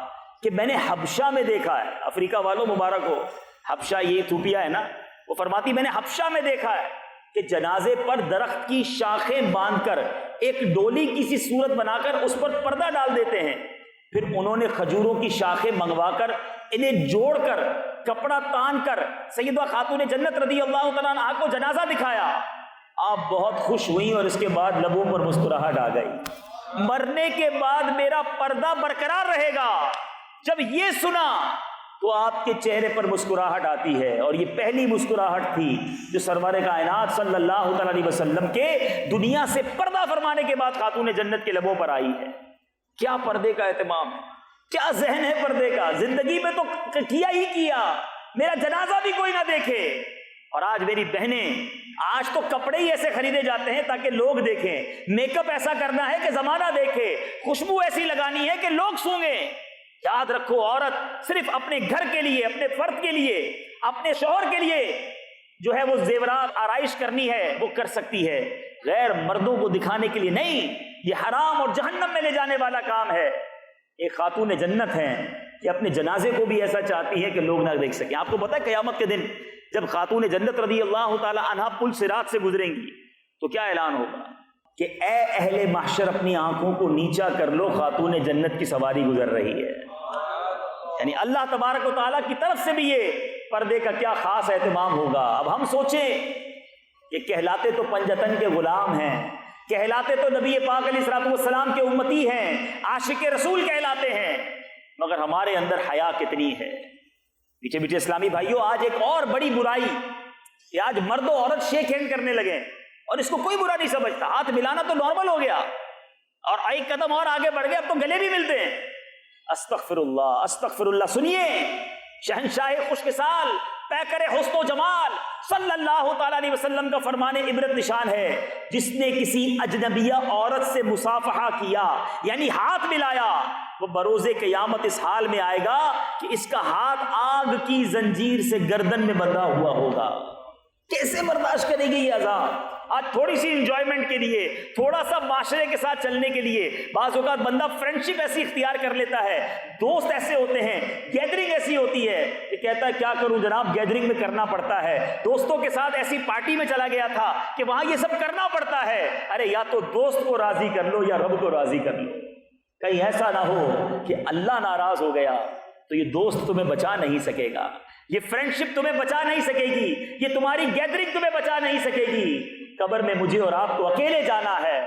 S2: کہ میں نے حبشہ میں دیکھا ہے، افریقہ والوں مبارک ہو، حبشہ یہ ایتھوپیا ہے نا، وہ فرماتی میں نے حبشہ میں دیکھا ہے کہ جنازے پر درخت کی شاخیں باندھ کر ایک ڈولی کی سی صورت بنا کر اس پر پردہ ڈال دیتے ہیں، پھر انہوں نے کھجوروں کی شاخیں منگوا کر انہیں جوڑ کر کپڑا تان کر سیدہ خاتون جنت رضی اللہ تعالیٰ عنہا کو جنازہ دکھایا۔ آپ بہت خوش ہوئیں اور اس کے بعد لبوں پر مسکراہٹ آ گئی، مرنے کے بعد میرا پردہ برقرار رہے گا۔ جب یہ سنا تو آپ کے چہرے پر مسکراہٹ آتی ہے، اور یہ پہلی مسکراہٹ تھی جو سرور کائنات صلی اللہ تعالی علیہ وسلم کے دنیا سے پردہ فرمانے کے بعد خاتون جنت کے لبوں پر آئی ہے۔ کیا پردے کا اہتمام ہے، کیا ذہن ہے پردے کا! زندگی میں تو کیا ہی کیا، میرا جنازہ بھی کوئی نہ دیکھے۔ اور آج میری بہنیں، آج تو کپڑے ہی ایسے خریدے جاتے ہیں تاکہ لوگ دیکھیں، میک اپ ایسا کرنا ہے کہ زمانہ دیکھے، خوشبو ایسی لگانی ہے کہ لوگ سونگیں۔ یاد رکھو، عورت صرف اپنے گھر کے لیے، اپنے فرد کے لیے، اپنے شوہر کے لیے جو ہے وہ زیورات آرائش کرنی ہے وہ کر سکتی ہے، غیر مردوں کو دکھانے کے لیے نہیں۔ یہ حرام اور جہنم میں لے جانے والا کام ہے۔ ایک خاتون جنت ہیں کہ اپنے جنازے کو بھی ایسا چاہتی ہے کہ لوگ نہ دیکھ سکیں۔ آپ کو پتہ ہے قیامت کے دن جب خاتون جنت رضی اللہ تعالی عنہا پل صراط سے گزریں گی تو کیا اعلان ہوگا؟ کہ اے اہل محشر اپنی آنکھوں کو نیچا کر لو، خاتون جنت کی سواری گزر رہی ہے۔ یعنی اللہ تبارک و تعالیٰ کی طرف سے بھی یہ پردے کا کیا خاص اہتمام ہوگا۔ اب ہم سوچیں کہ کہلاتے تو پنجتن کے غلام ہیں، کہلاتے تو نبی پاک علیہ الصلوۃ والسلام کے امتی ہیں، عاشق رسول کہلاتے ہیں، مگر ہمارے اندر حیا کتنی ہے۔ پیچھے پیچھے اسلامی بھائیوں، آج ایک اور بڑی برائی کہ آج مرد و عورت شیک ہینڈ کرنے لگے اور اس کو کوئی برا نہیں سمجھتا، ہاتھ ملانا تو نارمل ہو گیا، اور ایک قدم اور آگے بڑھ گئے، اب تو گلے بھی ملتے ہیں۔ استغفر اللہ استغفر اللہ۔ سنیے شہنشاہ خوش مثال پیکر حسن و جمال صلی اللہ تعالیٰ علیہ وسلم کا فرمان عبرت نشان ہے، جس نے کسی اجنبیہ عورت سے مصافحہ کیا یعنی ہاتھ ملایا، وہ بروز قیامت اس حال میں آئے گا کہ اس کا ہاتھ آگ کی زنجیر سے گردن میں بندھا ہوا ہوگا۔ کیسے برداشت کرے گی یہ عذاب؟ آج تھوڑی سی انجوائمنٹ کے لیے، تھوڑا سا معاشرے کے ساتھ چلنے کے لیے بعض اوقات بندہ فرینڈشپ ایسی اختیار کر لیتا ہے، دوست ایسے ہوتے ہیں، گیدرنگ ایسی ہوتی ہے کہ کہتا ہے کیا کروں جناب، گیدرنگ میں کرنا پڑتا ہے، دوستوں کے ساتھ ایسی پارٹی میں چلا گیا تھا کہ وہاں یہ سب کرنا پڑتا ہے۔ ارے یا تو دوست کو راضی کر لو یا رب کو راضی کر لو، کہیں ایسا نہ ہو کہ اللہ ناراض ہو گیا تو یہ دوست تمہیں بچا نہیں سکے گا، یہ فرینڈشپ تمہیں بچا نہیں سکے گی، یہ تمہاری گیدرنگ تمہیں بچا نہیں سکے گی۔ قبر میں مجھے اور آپ کو اکیلے جانا ہے،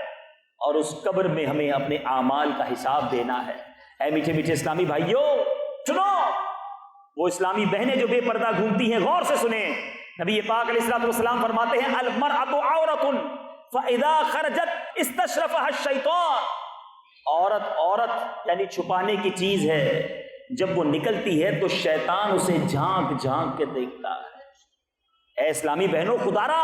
S2: اور اس قبر میں ہمیں اپنے اعمال کا حساب دینا ہے۔ اے میٹھے میٹھے اسلامی بھائیوں، سنو، وہ اسلامی بہنیں جو بے پردہ گھومتی ہیں غور سے سنیں۔ نبی پاک علیہ الصلوۃ والسلام فرماتے ہیں المرأۃ عورۃ فاذا خرجت استشرفها الشیطان۔ عورت یعنی چھپانے کی چیز ہے، جب وہ نکلتی ہے تو شیطان اسے جھانک جھانک کے دیکھتا ہے۔ اے اسلامی بہنوں، خدا را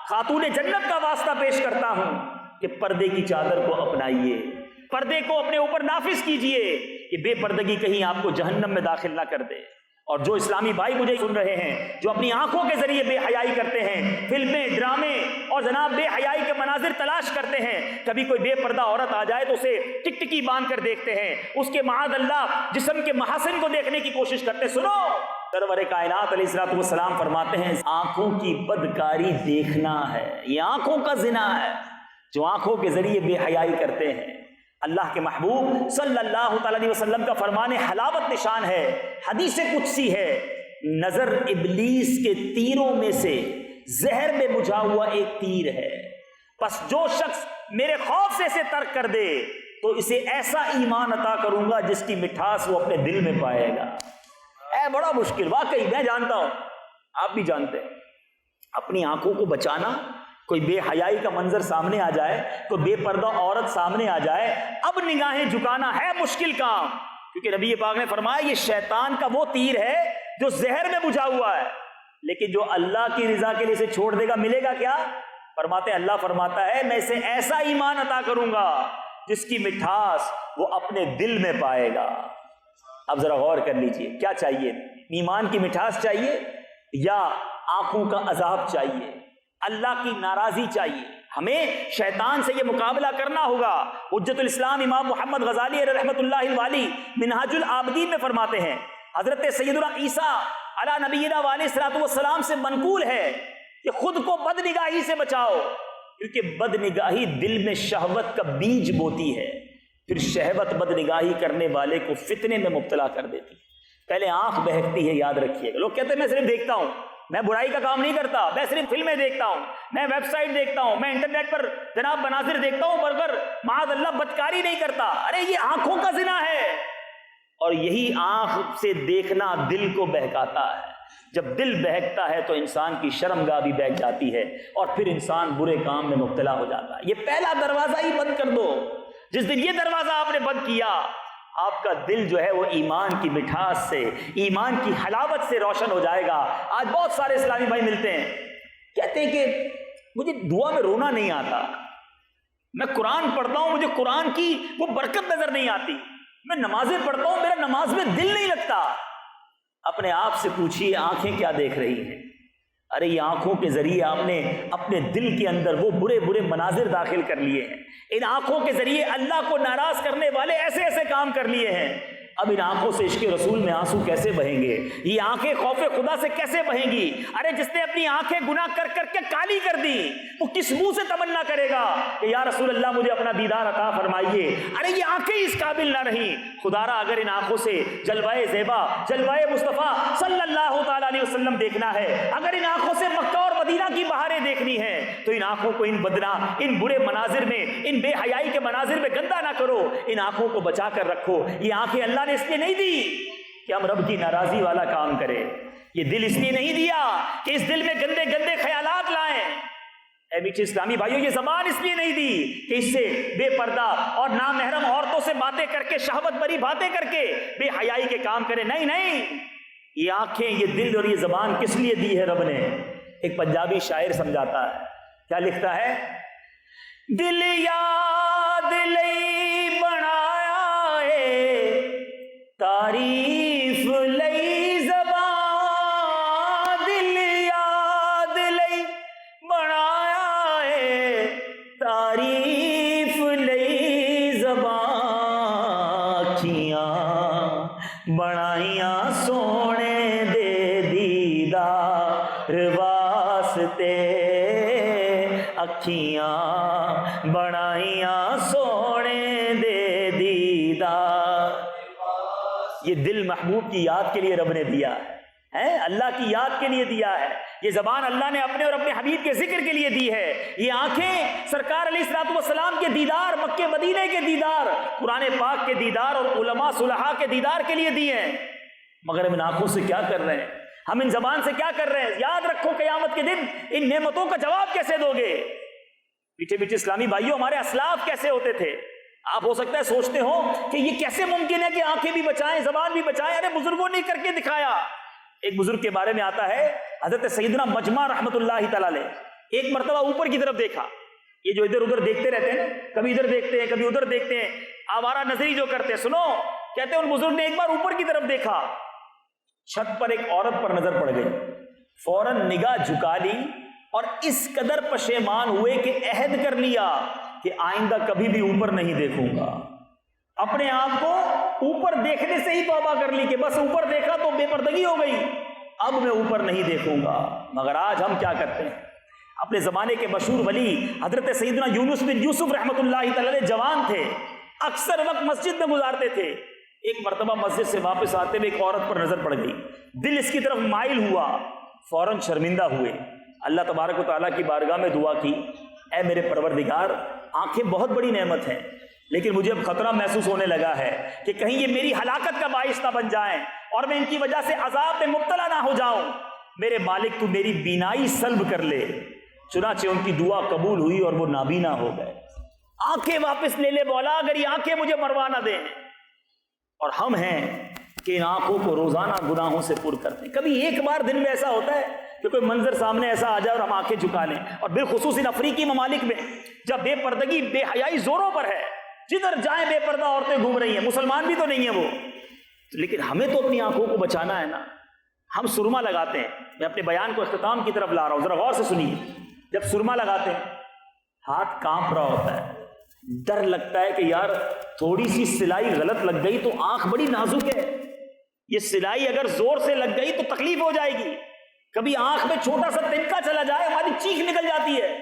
S2: خاتون جنت کا واسطہ پیش کرتا ہوں کہ پردے کی چادر کو اپنائیے، پردے کو اپنے اوپر نافذ کیجئے، یہ بے پردگی کہیں آپ کو جہنم میں داخل نہ کر دے۔ اور جو اسلامی بھائی مجھے سن رہے ہیں جو اپنی آنکھوں کے ذریعے بے حیائی کرتے ہیں، فلمیں، ڈرامے اور جناب بے حیائی کے مناظر تلاش کرتے ہیں، کبھی کوئی بے پردہ عورت آ جائے تو اسے ٹکٹکی باندھ کر دیکھتے ہیں، اس کے معاذ اللہ جسم کے محاسن کو دیکھنے کی کوشش کرتے ہیں۔ سنو، سرور کائنات علیہ الصلوۃ والسلام فرماتے ہیں آنکھوں کی بدکاری دیکھنا ہے، یہ آنکھوں کا زنا ہے، جو آنکھوں کے ذریعے بے حیائی کرتے ہیں۔ اللہ کے محبوب صلی اللہ تعالی علیہ وسلم کا فرمان حلاوت نشان ہے، حدیث قدسی ہے، نظر ابلیس کے تیروں میں سے زہر میں بجھا ہوا ایک تیر ہے، پس جو شخص میرے خوف سے اسے ترک کر دے تو اسے ایسا ایمان عطا کروں گا جس کی مٹھاس وہ اپنے دل میں پائے گا۔ اے بڑا مشکل، واقعی میں جانتا ہوں، آپ بھی جانتے ہیں، اپنی آنکھوں کو بچانا۔ کوئی بے حیائی کا منظر سامنے آ جائے، کوئی بے پردہ عورت سامنے آ جائے، اب نگاہیں جھکانا ہے مشکل کام، کیونکہ نبی پاک نے فرمایا یہ شیطان کا وہ تیر ہے جو زہر میں بجھا ہوا ہے، لیکن جو اللہ کی رضا کے لیے اسے چھوڑ دے گا ملے گا کیا؟ فرماتے اللہ فرماتا ہے میں اسے ایسا ایمان عطا کروں گا جس کی مٹھاس وہ اپنے دل میں پائے گا۔ اب ذرا غور کر لیجئے، کیا چاہیے؟ ایمان کی مٹھاس چاہیے یا آنکھوں کا عذاب چاہیے؟ اللہ کی ناراضی چاہیے؟ ہمیں شیطان سے یہ مقابلہ کرنا ہوگا۔ حجت الاسلام امام محمد غزالی رحمۃ اللہ الوالی منہاج العابدین میں فرماتے ہیں حضرت سیدنا عیسیٰ علی نبینا علیہ الصلوۃ والسلام سے منقول ہے کہ خود کو بد نگاہی سے بچاؤ، کیونکہ بد نگاہی دل میں شہوت کا بیج بوتی ہے، پھر شہوت بد نگاہی کرنے والے کو فتنے میں مبتلا کر دیتی ہے۔ پہلے آنکھ بہکتی ہے، یاد رکھیے گا۔ لوگ کہتے ہیں میں صرف دیکھتا ہوں، میں برائی کا کام نہیں کرتا، میں صرف فلمیں دیکھتا ہوں، میں ویب سائٹ دیکھتا ہوں، میں انٹرنیٹ پر جناب مناظر دیکھتا ہوں، برگر معاذ اللہ بدکاری نہیں کرتا۔ ارے یہ آنکھوں کا زنا ہے، اور یہی آنکھ سے دیکھنا دل کو بہکاتا ہے۔ جب دل بہکتا ہے تو انسان کی شرمگاہ بھی بہک جاتی ہے اور پھر انسان برے کام میں مبتلا ہو جاتا ہے۔ یہ پہلا دروازہ ہی بند کر دو۔ جس دن یہ دروازہ آپ نے بند کیا، آپ کا دل جو ہے وہ ایمان کی مٹھاس سے، ایمان کی حلاوت سے روشن ہو جائے گا۔ آج بہت سارے اسلامی بھائی ملتے ہیں، کہتے ہیں کہ مجھے دعا میں رونا نہیں آتا، میں قرآن پڑھتا ہوں مجھے قرآن کی وہ برکت نظر نہیں آتی، میں نمازیں پڑھتا ہوں میرا نماز میں دل نہیں لگتا۔ اپنے آپ سے پوچھیے آنکھیں کیا دیکھ رہی ہیں؟ ارے یہ آنکھوں کے ذریعے آپ نے اپنے دل کے اندر وہ برے برے مناظر داخل کر لیے ہیں، ان آنکھوں کے ذریعے اللہ کو ناراض کرنے والے ایسے ایسے کام کر لیے ہیں۔ اب ان آنکھوں سے عشق رسول میں آنسو کیسے بہیں گے؟ یہ آنکھیں خوف خدا سے کیسے بہیں گی؟ ارے جس نے اپنی آنکھیں گناہ کر کر کے کالی کر دی، وہ کس منہ سے تمنا کرے گا کہ یا رسول اللہ مجھے اپنا دیدار عطا فرمائیے؟ ارے یہ آنکھیں اس قابل نہ رہیں۔ خدا را اگر ان آنکھوں سے جلوائے زیبا، جلوائے مصطفیٰ صلی اللہ تعالیٰ علیہ وسلم دیکھنا ہے، اگر ان آنکھوں سے مکہ اور مدینہ کی بہاریں دیکھنی ہے، تو ان آنکھوں کو ان بدنا، ان برے مناظر میں، ان بے حیائی کے مناظر میں گندا نہ کرو، ان آنکھوں کو بچا کر رکھو۔ یہ آنکھیں اللہ نے اس لیے نہیں دی کہ ہم رب کی ناراضی والا کام کریں، یہ دل اس لیے نہیں دیا کہ اس دل میں گندے گندے خیالات لائیں۔ اے میٹھے اسلامی بھائیوں، یہ زبان اس لیے نہیں دی کہ اس سے بے پردہ اور نامحرم عورتوں سے باتیں کر کے، شہوت بری باتیں کر کے بے حیائی کے کام کریں۔ نہیں نہیں، یہ آنکھیں، یہ دل اور یہ زبان کس لیے دی ہے رب نے؟ ایک پنجابی شاعر سمجھاتا ہے، کیا لکھتا ہے؟ دل یاد لئی بنایا ہے، تعریف لئی زبان، دل یاد لئی بنایا ہے، تعریف لئی زبان، اکھیاں بنائیاں سونے دے دیدار واسطے، اکھیاں بنائیاں سونے دے دیدار۔ یہ دل محبوب کی یاد کے لیے رب نے دیا ہے، اللہ کی یاد کے لیے دیا ہے۔ یہ زبان اللہ نے اپنے اور اپنے حبیب کے ذکر کے لیے دی ہے۔ یہ آنکھیں سرکار علیہ الصلوۃ والسلام کے دیدار، مکے مدینے کے دیدار، قرآن پاک کے دیدار اور علماء صلحاء کے دیدار کے لیے دی ہیں۔ مگر ہم ان آنکھوں سے کیا کر رہے ہیں؟ ہم ان زبان سے کیا کر رہے ہیں؟ یاد رکھو قیامت کے دن ان نعمتوں کا جواب کیسے دو گے؟ میٹھے میٹھے اسلامی بھائیوں، ہمارے اسلاف کیسے ہوتے تھے؟ آپ ہو سکتا ہے سوچتے ہو کہ یہ کیسے ممکن ہے کہ آنکھیں بھی بچائیں، زبان بھی بچائیں؟ ارے بزرگوں نے کر کے دکھایا۔ ایک بزرگ کے بارے میں آتا ہے، حضرت سیدنا مجمع رحمۃ اللہ تعالی علیہ، ایک مرتبہ اوپر کی طرف دیکھا۔ یہ جو ادھر ادھر دیکھتے رہتے ہیں، کبھی ادھر دیکھتے ہیں کبھی ادھر دیکھتے ہیں، آوارہ نظری جو کرتے ہیں، سنو، کہتے ہیں ان بزرگ نے ایک بار اوپر کی طرف دیکھا، چھت پر ایک عورت پر نظر پڑ گئی، فوراً نگاہ جھکا لی اور اس قدر پشیمان ہوئے کہ عہد کر لیا کہ آئندہ کبھی بھی اوپر نہیں دیکھوں گا۔ اپنے آپ کو اوپر دیکھنے سے ہی توبہ کر لی کہ بس اوپر دیکھا تو بے پردگی ہو گئی، اب میں اوپر نہیں دیکھوں گا۔ مگر آج ہم کیا کرتے ہیں؟ اپنے زمانے کے مشہور ولی حضرت سیدنا یونس بن یوسف رحمۃ اللہ تعالی علیہ جوان تھے، اکثر وقت مسجد میں گزارتے تھے۔ ایک مرتبہ مسجد سے واپس آتے ہوئے ایک عورت پر نظر پڑ گئی، دل اس کی طرف مائل ہوا، فوراً شرمندہ ہوئے، اللہ تبارک و تعالیٰ کی بارگاہ میں دعا کی، اے میرے پروردگار، آنکھیں بہت بڑی نعمت ہیں، لیکن مجھے اب خطرہ محسوس ہونے لگا ہے کہ کہیں یہ میری ہلاکت کا باعث نہ بن جائیں اور میں ان کی وجہ سے عذاب میں مبتلا نہ ہو جاؤں۔ میرے مالک تو میری بینائی سلب کر لے۔ چنانچہ ان کی دعا قبول ہوئی اور وہ نابینا ہو گئے۔ آنکھیں واپس لے لے مولا، اگر یہ آنکھیں مجھے مروا نہ دیں۔ اور ہم ہیں کہ ان آنکھوں کو روزانہ گناہوں سے پر کرتے ہیں۔ کبھی ایک بار دن میں ایسا ہوتا ہے کہ کوئی منظر سامنے ایسا آ جائے اور ہم آنکھیں جھکا لیں، اور بالخصوص ان افریقی ممالک میں جب بے پردگی، بے حیائی زوروں پر ہے، جدھر جائیں بے پردہ عورتیں گھوم رہی ہیں، مسلمان بھی تو نہیں ہیں وہ، لیکن ہمیں تو اپنی آنکھوں کو بچانا ہے نا۔ ہم سرما لگاتے ہیں، میں اپنے بیان کو اختتام کی طرف لا رہا ہوں، ذرا غور سے سنیے۔ جب سرما لگاتے ہیں ہاتھ کانپ رہا ہوتا ہے، ڈر لگتا ہے کہ یار تھوڑی سی سلائی غلط لگ گئی تو آنکھ بڑی نازک ہے، یہ سلائی اگر زور سے لگ گئی تو تکلیف ہو جائے گی، کبھی آنکھ میں چھوٹا سا تنکا چلا جائے ہماری چیخ نکل جاتی ہے۔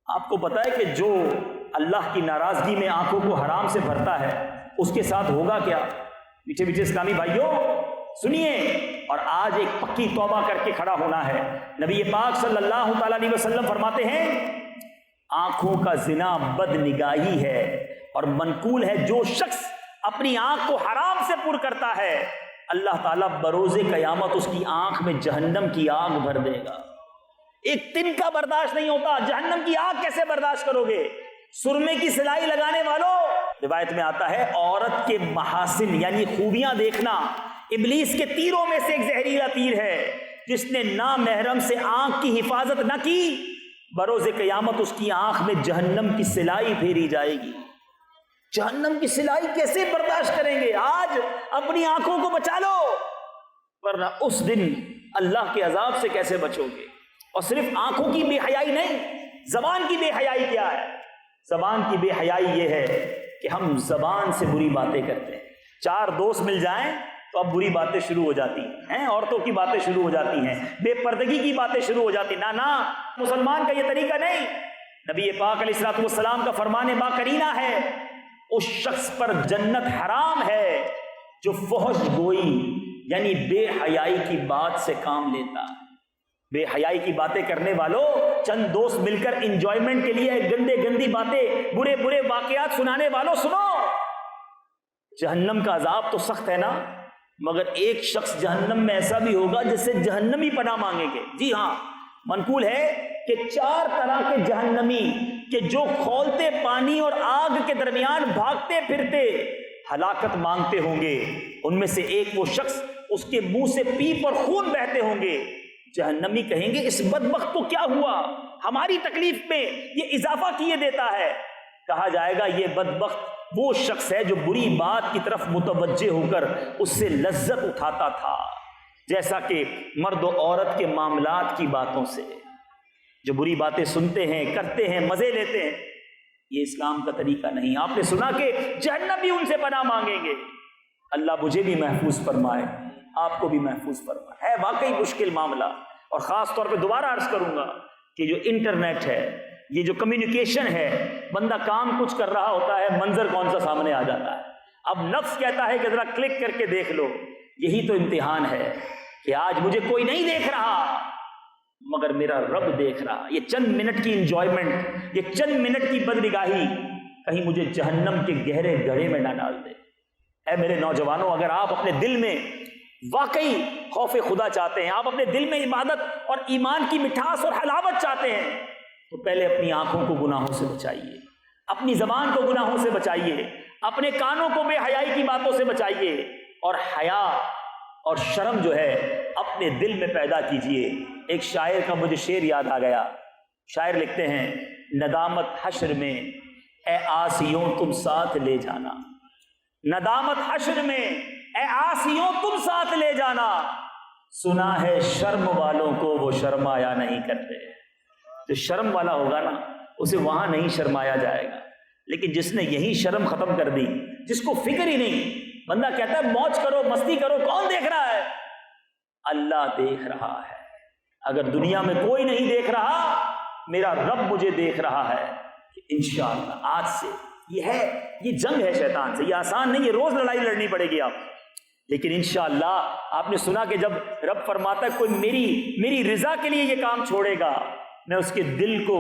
S2: آپ کو پتا ہے کہ جو اللہ کی ناراضگی میں آنکھوں کو حرام سے بھرتا ہے اس کے ساتھ ہوگا کیا؟ میٹھے میٹھے اسلامی بھائیوں سنیے، اور آج ایک پکی توبہ کر کے کھڑا ہونا ہے۔ نبی پاک صلی اللہ تعالی علیہ وسلم فرماتے ہیں آنکھوں کا زنا بد نگاہی ہے، اور منقول ہے جو شخص اپنی آنکھ کو حرام سے پر کرتا ہے اللہ تعالیٰ بروز قیامت اس کی آنکھ میں جہنم کی آگ بھر دے گا۔ ایک تن کا برداشت نہیں ہوتا، جہنم کی آگ کیسے برداشت کرو گے؟ سرمے کی سلائی لگانے والوں، روایت میں آتا ہے عورت کے محاسن یعنی خوبیاں دیکھنا ابلیس کے تیروں میں سے ایک زہریلا تیر ہے۔ جس نے نامحرم سے آنکھ کی حفاظت نہ کی بروز قیامت اس کی آنکھ میں جہنم کی سلائی پھیری جائے گی۔ جہنم کی سلائی کیسے برداشت کریں گے؟ آج اپنی آنکھوں کو بچا لو، ورنہ اس دن اللہ کے عذاب سے کیسے بچو گے؟ اور صرف آنکھوں کی بے حیائی نہیں، زبان کی بے حیائی کیا ہے؟ زبان کی بے حیائی یہ ہے کہ ہم زبان سے بری باتیں کرتے ہیں، 4 دوست مل جائیں تو اب بری باتیں شروع ہو جاتی ہیں، عورتوں کی باتیں شروع ہو جاتی ہیں، بے پردگی کی باتیں شروع ہو جاتی ہیں۔ نہ مسلمان کا یہ طریقہ نہیں۔ نبی پاک علیہ الصلوۃ والسلام کا فرمان با کرینہ ہے، اس شخص پر جنت حرام ہے جو فحش گوئی یعنی بے حیائی کی بات سے کام لیتا۔ بے حیائی کی باتیں کرنے والوں، چند دوست مل کر انجوائمنٹ کے لیے گندی باتیں، برے واقعات سنانے والوں، سنو، جہنم کا عذاب تو سخت ہے نا، مگر ایک شخص جہنم میں ایسا بھی ہوگا جس سے جہنمی پناہ مانگیں گے۔ جی ہاں، منقول ہے کہ 4 طرح کے جہنمی کہ جو کھولتے پانی اور آگ کے درمیان بھاگتے پھرتے ہلاکت مانگتے ہوں گے، ان میں سے ایک وہ شخص اس کے منہ سے پیپ اور خون بہتے ہوں گے۔ جہنمی کہیں گے اس بدبخت کو کیا ہوا، ہماری تکلیف میں یہ اضافہ کیے دیتا ہے۔ کہا جائے گا یہ بدبخت وہ شخص ہے جو بری بات کی طرف متوجہ ہو کر اس سے لذت اٹھاتا تھا، جیسا کہ مرد و عورت کے معاملات کی باتوں سے جو بری باتیں سنتے ہیں، کرتے ہیں، مزے لیتے ہیں۔ یہ اسلام کا طریقہ نہیں۔ آپ نے سنا کہ جہنم بھی ان سے پناہ مانگیں گے۔ اللہ مجھے بھی محفوظ فرمائے، آپ کو بھی محفوظ فرمائے۔ ہے واقعی مشکل معاملہ، اور خاص طور پہ دوبارہ عرض کروں گا کہ جو انٹرنیٹ ہے، یہ جو کمیونیکیشن ہے، بندہ کام کچھ کر رہا ہوتا ہے، منظر کون سا سامنے آ جاتا ہے۔ اب نفس کہتا ہے کہ ذرا کلک کر کے دیکھ لو۔ یہی تو امتحان ہے کہ آج مجھے کوئی نہیں دیکھ رہا مگر میرا رب دیکھ رہا۔ یہ چند منٹ کی انجوائمنٹ، یہ چند منٹ کی بدنگاہی کہیں مجھے جہنم کے گہرے گڑھے میں نہ ڈال دے۔ اے میرے نوجوانوں، اگر آپ اپنے دل میں واقعی خوف خدا چاہتے ہیں، آپ اپنے دل میں عبادت اور ایمان کی مٹھاس اور حلاوت چاہتے ہیں، تو پہلے اپنی آنکھوں کو گناہوں سے بچائیے، اپنی زبان کو گناہوں سے بچائیے، اپنے کانوں کو بے حیائی کی باتوں سے بچائیے، اور حیا اور شرم جو ہے اپنے دل میں پیدا کیجئے۔ ایک شاعر کا مجھے شعر یاد آ گیا۔ شاعر لکھتے ہیں، ندامت حشر میں اے آسیوں تم ساتھ لے جانا، ندامت حشر میں اے آسیوں تم ساتھ لے جانا، سنا ہے شرم والوں کو وہ شرمایا نہیں کرتے۔ جو شرم والا ہوگا نا، اسے وہاں نہیں شرمایا جائے گا، لیکن جس نے یہی شرم ختم کر دی، جس کو فکر ہی نہیں، بندہ کہتا ہے موج کرو، مستی کرو، کون دیکھ رہا ہے؟ اللہ دیکھ رہا ہے۔ اگر دنیا میں کوئی نہیں دیکھ رہا، میرا رب مجھے دیکھ رہا ہے کہ انشاءاللہ آج سے یہ جنگ ہے شیطان سے، یہ آسان نہیں، یہ روز لڑائی لڑنی پڑے گی آپ، لیکن انشاءاللہ آپ نے سنا کہ جب رب فرماتا ہے کوئی میری رضا کے لیے یہ کام چھوڑے گا، میں اس کے دل کو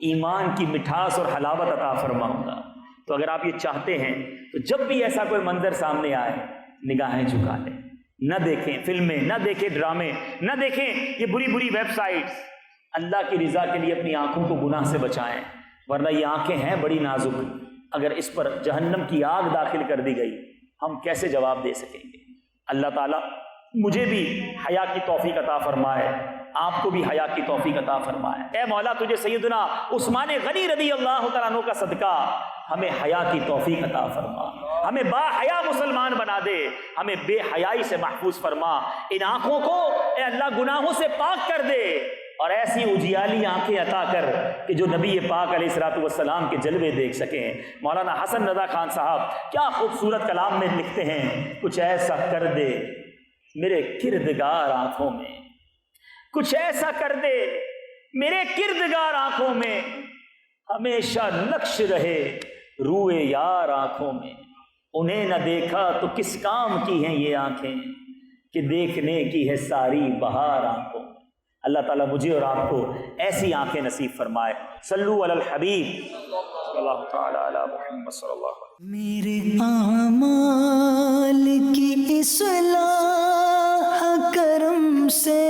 S2: ایمان کی مٹھاس اور حلاوت عطا فرماؤں گا۔ تو اگر آپ یہ چاہتے ہیں تو جب بھی ایسا کوئی منظر سامنے آئے، نگاہیں جھکا لیں، نہ دیکھیں فلمیں، نہ دیکھیں ڈرامے، نہ دیکھیں یہ بری ویب سائٹس۔ اللہ کی رضا کے لیے اپنی آنکھوں کو گناہ سے بچائیں، ورنہ یہ آنکھیں ہیں بڑی نازک، اگر اس پر جہنم کی آگ داخل کر دی گئی ہم کیسے جواب دے سکیں گے؟ اللہ تعالیٰ مجھے بھی حیا کی توفیق عطا فرمائے، آپ کو بھی حیا کی توفیق عطا فرمائے۔ اے مولا، تجھے سیدنا عثمان غنی رضی اللہ تعالیٰ عنہ کا صدقہ، ہمیں حیا کی توفیق عطا فرما، ہمیں با حیا مسلمان بنا دے، ہمیں بے حیائی سے محفوظ فرما، ان آنکھوں کو اے اللہ گناہوں سے پاک کر دے، اور ایسی اجیالی آنکھیں عطا کر کہ جو نبی پاک علیہ الصلوۃ والسلام کے جلوے دیکھ سکیں۔ مولانا حسن رضا خان صاحب کیا خوبصورت کلام میں لکھتے ہیں، کچھ ایسا کر دے میرے کردگار آنکھوں میں، کچھ ایسا کر دے میرے کردگار آنکھوں میں، ہمیشہ نقش رہے روئے یار آنکھوں میں، انہیں نہ دیکھا تو کس کام کی ہیں یہ آنکھیں کہ دیکھنے کی ہے ساری بہار آنکھوں میں۔ اللہ تعالیٰ مجھے اور آپ کو ایسی آنکھیں نصیب فرمائے۔ صلو علی الحبیب صلی اللہ تعالی علی محمد صلی اللہ علیہ وسلم۔
S1: میرے اعمال کی اصلاح کرم سے